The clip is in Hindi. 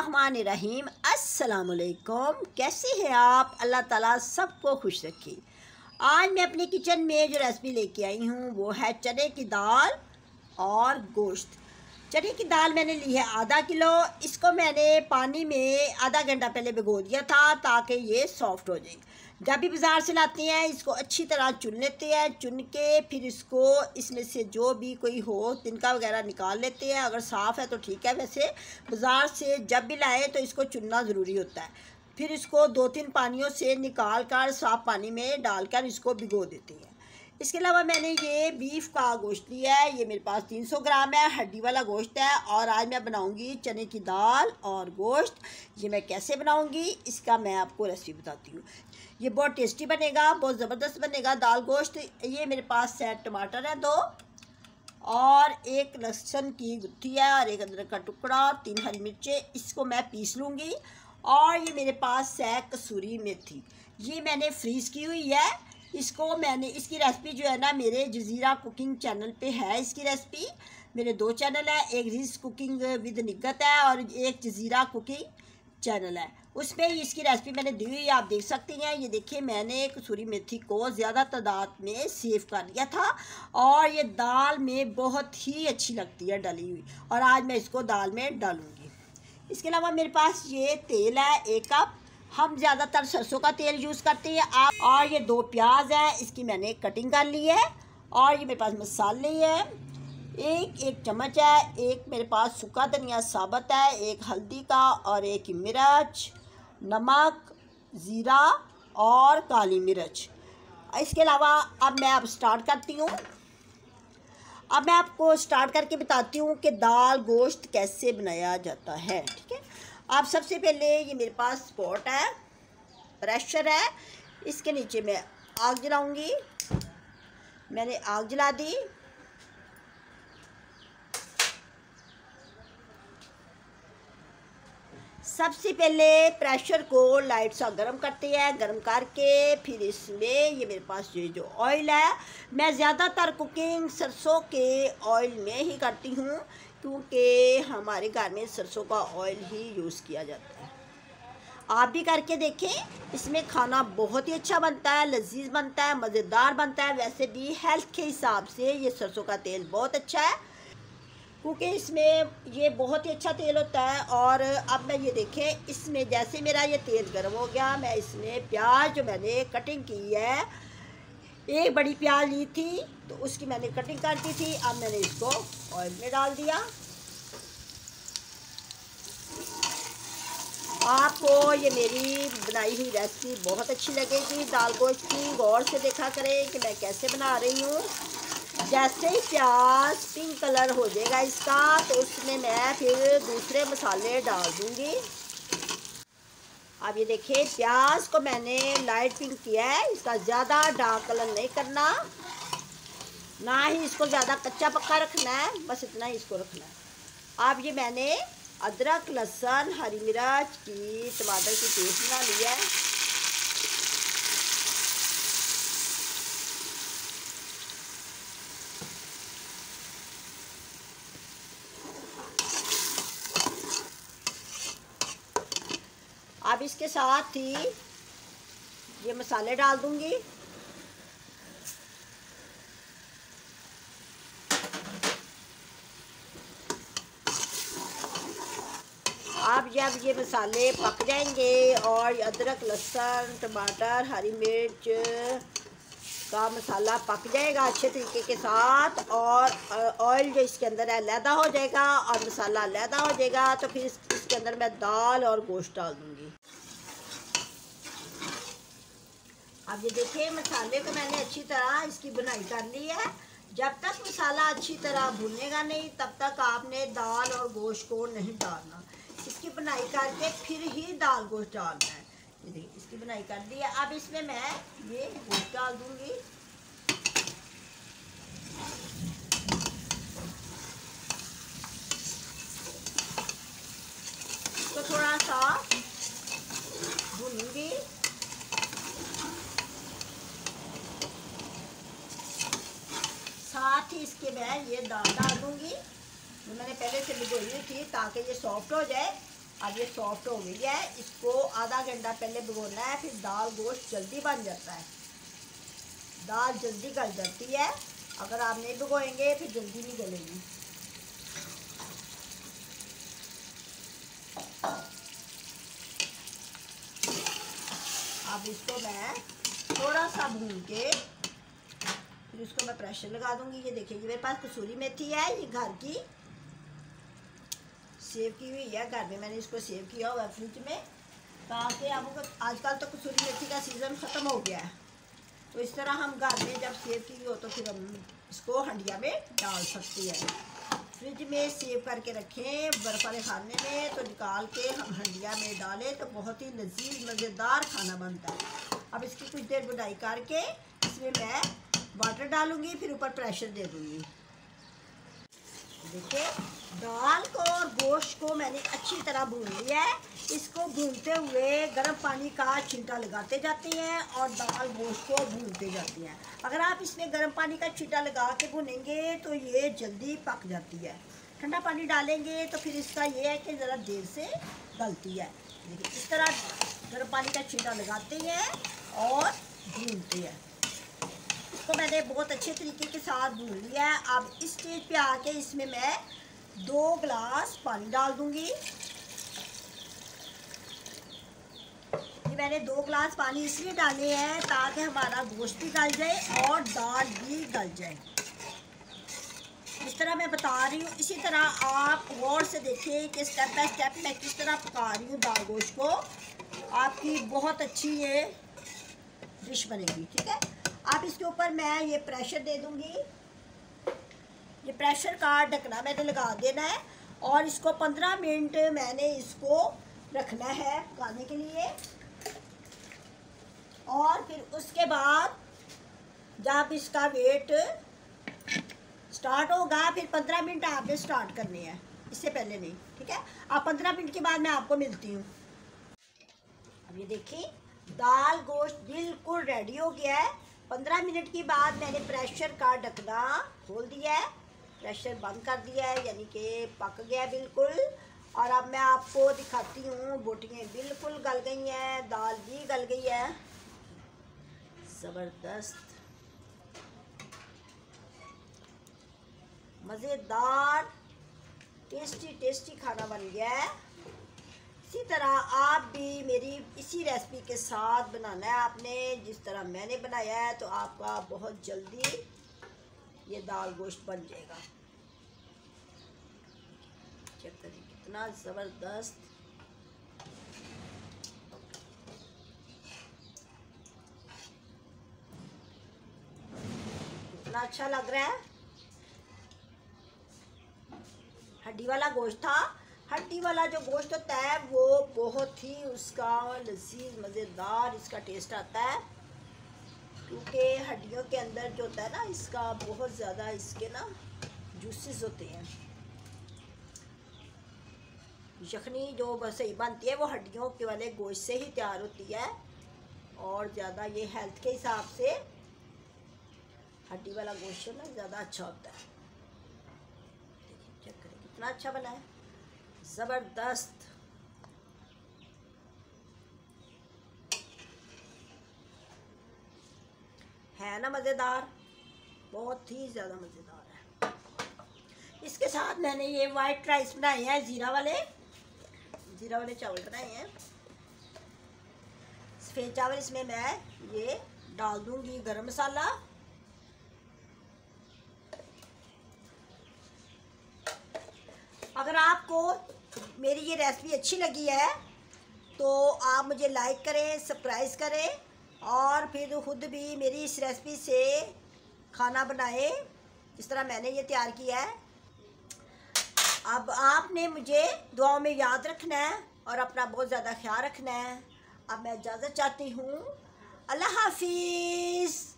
बिस्मिल्लाहिर्रहमानिर्रहीम। अस्सलामुअलैकुम। कैसे हैं आप? अल्लाह ताला सबको खुश रखे। आज मैं अपनी किचन में जो रेसिपी लेके आई हूँ वो है चने की दाल और गोश्त। चने की दाल मैंने ली है आधा किलो। इसको मैंने पानी में आधा घंटा पहले भिगो दिया था ताकि ये सॉफ्ट हो जाए। जब भी बाज़ार से लाते हैं इसको अच्छी तरह चुन लेते हैं, चुन के फिर इसको इसमें से जो भी कोई हो तिनका वगैरह निकाल लेते हैं। अगर साफ़ है तो ठीक है, वैसे बाज़ार से जब भी लाएँ तो इसको चुनना ज़रूरी होता है। फिर इसको 2-3 पानियों से निकाल कर साफ़ पानी में डालकर इसको भिगो देते हैं। इसके अलावा मैंने ये बीफ का गोश्त लिया है, ये मेरे पास 300 ग्राम है, हड्डी वाला गोश्त है। और आज मैं बनाऊंगी चने की दाल और गोश्त। ये मैं कैसे बनाऊंगी इसका मैं आपको रेसिपी बताती हूँ। ये बहुत टेस्टी बनेगा, बहुत ज़बरदस्त बनेगा दाल गोश्त। ये मेरे पास सेट टमाटर है 2 और 1 लहसुन की गुत्थी है और 1 अदरक का टुकड़ा, 3 हरी मिर्चें। इसको मैं पीस लूँगी। और ये मेरे पास है कसूरी मेथी, ये मैंने फ्रीज़ की हुई है। इसको मैंने इसकी रेसिपी जो है ना मेरे जज़ीरा कुकिंग चैनल पे है। इसकी रेसिपी मेरे 2 चैनल है, एक रिज कुकिंग विद निगत है और एक जज़ीरा कुकिंग चैनल है। उसमें इसकी रेसिपी मैंने दी हुई है, आप देख सकती हैं। ये देखिए मैंने कसूरी मेथी को ज़्यादा तादाद में सेव कर लिया था और ये दाल में बहुत ही अच्छी लगती है डली हुई, और आज मैं इसको दाल में डालूँगी। इसके अलावा मेरे पास ये तेल है 1 कप। हम ज़्यादातर सरसों का तेल यूज़ करते हैं आप। और ये 2 प्याज है, इसकी मैंने कटिंग कर ली है। और ये मेरे पास मसाले हैं, एक चम्मच है, एक मेरे पास सूखा धनिया साबुत है, 1 हल्दी का और 1 मिर्च, नमक, ज़ीरा और काली मिर्च। इसके अलावा अब स्टार्ट करती हूँ। अब मैं आपको स्टार्ट करके बताती हूँ कि दाल गोश्त कैसे बनाया जाता है, ठीक है। अब सबसे पहले ये मेरे पास पॉट है, प्रेशर है, इसके नीचे मैं आग जलाऊंगी। मैंने आग जला दी। सबसे पहले प्रेशर को लाइट सा गर्म करते हैं। गर्म करके फिर इसमें ये मेरे पास ये जो ऑयल है, मैं ज़्यादातर कुकिंग सरसों के ऑयल में ही करती हूँ क्योंकि हमारे घर में सरसों का ऑयल ही यूज़ किया जाता है। आप भी करके देखें, इसमें खाना बहुत ही अच्छा बनता है, लजीज बनता है, मज़ेदार बनता है। वैसे भी हेल्थ के हिसाब से ये सरसों का तेल बहुत अच्छा है क्योंकि इसमें ये बहुत ही अच्छा तेल होता है। और अब मैं ये देखें, इसमें जैसे मेरा ये तेल गर्म हो गया, मैं इसमें प्याज जो मैंने कटिंग की है, 1 बड़ी प्याज ली थी तो उसकी मैंने कटिंग कर दी थी। अब मैंने इसको ऑयल में डाल दिया। आपको ये मेरी बनाई हुई रेसिपी बहुत अच्छी लगेगी दाल गोश्त की। गौर से देखा करें कि मैं कैसे बना रही हूँ। जैसे ही प्याज पिंक कलर हो जाएगा इसका तो उसमें मैं फिर दूसरे मसाले डाल दूँगी। अब ये देखिए प्याज को मैंने लाइट पिंक किया है, इसका ज़्यादा डार्क कलर नहीं करना, ना ही इसको ज़्यादा कच्चा पक्का रखना है, बस इतना ही इसको रखना है। अब ये मैंने अदरक, लहसुन, हरी मिर्च की टमाटर की पेस्ट बना ली है। अब इसके साथ ही ये मसाले डाल दूंगी। अब जब ये मसाले पक जाएंगे और अदरक, लहसुन, टमाटर, हरी मिर्च का मसाला पक जाएगा अच्छे तरीके के साथ और ऑयल जो इसके अंदर है अलहदा हो जाएगा और मसाला अलहदा हो जाएगा, तो फिर इसके अंदर मैं दाल और गोश्त डाल दूँगी। अब ये देखिए मसाले को मैंने अच्छी तरह इसकी बुनाई कर ली है। जब तक मसाला अच्छी तरह भुनेगा नहीं तब तक आपने दाल और गोश्त को नहीं डालना। इसकी बुनाई करके फिर ही दाल गोश्त डालना है। ये देखिए इसकी बुनाई कर दी है। अब इसमें मैं ये गोश्त डाल दूंगी। तो थोड़ा सा भूनूंगी। साथ ही इसके मैं ये दाल डाल दूंगी जो मैंने पहले से भिगोई हुई थी ताकि ये सॉफ्ट हो जाए। अब ये सॉफ्ट हो गई है। इसको आधा घंटा पहले भिगोना है, फिर दाल गोश्त जल्दी बन जाता है, दाल जल्दी गल जाती है। अगर आप नहीं भिगोएंगे फिर जल्दी नहीं गलेगी। अब इसको मैं थोड़ा सा भून के फिर इसको मैं प्रेशर लगा दूंगी। ये देखिए, ये मेरे पास कसूरी मेथी है, ये घर की सेव की हुई है, घर में मैंने इसको सेव किया हुआ है फ्रिज में, ताकि आपको आजकल तो कसूरी मेथी का सीज़न ख़त्म हो गया है, तो इस तरह हम घर में जब सेव की हो तो फिर हम इसको हंडिया में डाल सकते हैं। फ्रिज में सेव करके रखें बर्फ़ वाले खाने में, तो निकाल के हम हंडिया में डालें तो बहुत ही लजीज मज़ेदार खाना बनता है। अब इसकी कुछ देर बुनाई करके इसमें मैं वाटर डालूँगी, फिर ऊपर प्रेशर दे दूँगी। देखिए, दाल को और गोश्त को मैंने अच्छी तरह भून लिया है। इसको भूनते हुए गर्म पानी का छींटा लगाते जाते हैं और दाल गोश्त को भूनते जाते हैं। अगर आप इसमें गर्म पानी का छींटा लगा के भूनेंगे तो ये जल्दी पक जाती है। ठंडा पानी डालेंगे तो फिर इसका ये है कि ज़रा देर से गलती है। देखिए, इस तरह गर्म पानी का छींटा लगाते हैं और भूनते हैं। इसको मैंने बहुत अच्छे तरीके के साथ भून लिया है। अब इस स्टेज पे आके इसमें मैं 2 गिलास पानी डाल दूंगी। ये मैंने 2 गिलास पानी इसलिए डाले हैं ताकि हमारा गोश्त भी गल जाए और दाल भी गल जाए। इस तरह मैं बता रही हूँ, इसी तरह आप गौर से देखिए कि स्टेप बाय स्टेप मैं किस तरह पका रही हूँ दाल गोश्त को। आपकी बहुत अच्छी ये डिश बनेगी, ठीक है। अब इसके ऊपर मैं ये प्रेशर दे दूंगी। ये प्रेशर का ढकना मैंने लगा देना है और इसको 15 मिनट मैंने इसको रखना है पकाने के लिए। और फिर उसके बाद जब इसका वेट स्टार्ट होगा फिर 15 मिनट आपने स्टार्ट करने हैं, इससे पहले नहीं, ठीक है। अब 15 मिनट के बाद मैं आपको मिलती हूँ। अब ये देखिए, दाल गोश्त बिल्कुल रेडी हो गया है। 15 मिनट के बाद मैंने प्रेशर का ढकना खोल दिया है, प्रेशर बंद कर दिया है, यानी कि पक गया बिल्कुल। और अब मैं आपको दिखाती हूँ, बोटियाँ बिल्कुल गल गई हैं, दाल भी गल गई है, ज़बरदस्त मज़ेदार टेस्टी टेस्टी खाना बन गया है। इसी तरह आप भी मेरी इसी रेसिपी के साथ बनाना है आपने, जिस तरह मैंने बनाया है, तो आपका बहुत जल्दी ये दाल गोश्त बन जाएगा। चेक करिए कितना ज़बरदस्त, कितना अच्छा लग रहा है। हड्डी वाला गोश्त था। हड्डी वाला जो गोश्त होता है वो बहुत ही उसका लजीज मज़ेदार इसका टेस्ट आता है, क्योंकि हड्डियों के अंदर जो होता है ना, इसका बहुत ज़्यादा इसके ना जूसेस होते हैं। यखनी जो सही बनती है वो हड्डियों के वाले गोश्त से ही तैयार होती है और ज़्यादा ये हेल्थ के हिसाब से हड्डी वाला गोश्त ना ज़्यादा अच्छा होता है। देखिए, चेक करें कितना अच्छा बना है, ज़बरदस्त। है ना मज़ेदार, बहुत ही ज़्यादा मज़ेदार है। इसके साथ मैंने ये वाइट राइस बनाए हैं, ज़ीरा वाले चावल बनाए हैं, सफ़ेद चावल। इसमें मैं ये डाल दूंगी गरम मसाला, अगर आपको मेरी ये रेसिपी अच्छी लगी है तो आप मुझे लाइक करें, सब्सक्राइब करें और फिर ख़ुद भी मेरी इस रेसिपी से खाना बनाएं जिस तरह मैंने ये तैयार किया है। अब आपने मुझे दुआओं में याद रखना है और अपना बहुत ज़्यादा ख्याल रखना है। अब मैं इजाज़त चाहती हूँ। अल्लाह हाफिज़।